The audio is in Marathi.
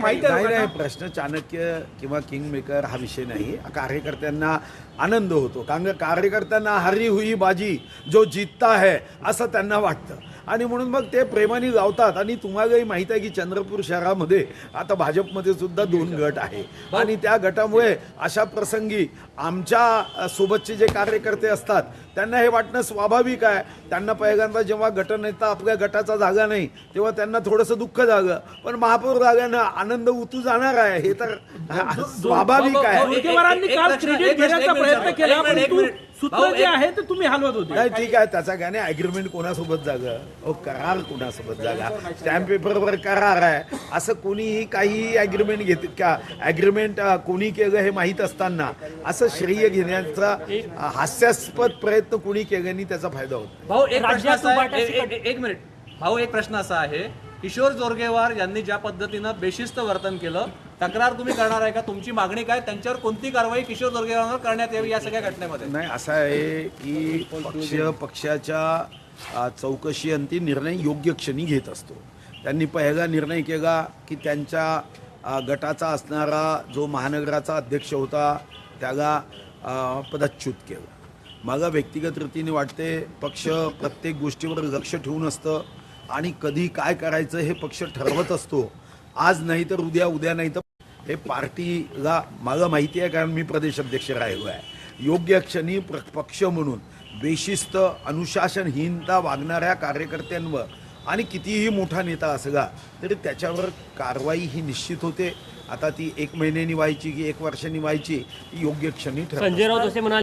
माहिती आहे नाही, लोकांना? प्रश्न चाणक्य किंवा किंग मेकर हा विषय नाही. कार्यकर्त्यांना आनंद होतो, कारण कार्यकर्त्यांना हरी हुई बाजी जो जीतता है असं त्यांना वाटतं आणि म्हणून मग ते प्रेमाने गावतात. आणि तुम्हालाही माहीत आहे की चंद्रपूर शहरामध्ये आता भाजपमध्ये सुद्धा 2 गट आहे आणि त्या गटामुळे अशा प्रसंगी आमच्या सोबतचे जे कार्यकर्ते असतात त्यांना हे वाटणं स्वाभाविक आहे. त्यांना पहिल्यांदा जेव्हा गटनेता आपल्या गटाचा जागा नाही तेव्हा त्यांना थोडंसं दुःख झालं, पण महापौर जागानं आनंद उतू जाणार आहे हे तर स्वाभाविक आहे. उमेदवारांनी काल क्रेडिट घेण्याचा प्रयत्न केला, एक परंतु मिनिट. सूत्र जे आहे ते तुम्ही हलवत होते. नाही ठीक आहे, त्याचा काय नाही. ॲग्रीमेंट कोणासोबत जागा, करार कोणासोबत जागा, स्टॅम्प पेपरवर करार आहे असं कोणीही काही ॲग्रीमेंट घेत का? ॲग्रीमेंट कोणी केलं हे माहीत असताना असं श्रेय घेण्याचा हास्यास्पद प्रयत्न कोणी केल्याने त्याचा फायदा होतो. भाऊ एक प्रश्न असा आहे, एक मिनिट भाऊ, एक प्रश्न असा आहे, किशोर जोरगेवार यांनी ज्या पद्धतीनं बेशिस्त वर्तन केलं, तक्रार तुम्ही करणार आहे का? तुमची मागणी काय? त्यांच्यावर कोणती कारवाई किशोर जोरगेवारांवर करण्यात यावी या सगळ्या घटनेमध्ये? नाही, असं आहे की पक्षाच्या चौकशी अंती निर्णय योग्य क्षणी घेत असतो. त्यांनी पहिला निर्णय केला की त्यांच्या गटाचा असणारा जो महानगराचा अध्यक्ष होता त्याला पदच्युत केलं. मला व्यक्तिगत रीतीने वाटते पक्ष प्रत्येक गोष्टीवर लक्ष ठेवून असतं आणि कधी काय करायचं हे पक्ष ठरवत असतो. आज नाही तर उद्या, उद्या नाही तर हे पार्टीला मला माहिती आहे, कारण मी प्रदेश अध्यक्ष राहिलो आहे. योग्य क्षणी पक्ष म्हणून बेशिस्त अनुशासनहीनता वागणाऱ्या कार्यकर्त्यांवर आणि कितीही मोठा नेता असला तरी त्याच्यावर कारवाई ही निश्चित होते. आता ती 1 महिन्यानी व्हायची की 1 वर्षांनी व्हायची, ती योग्य क्षणी ठरते. संजय राऊत असे म्हणाले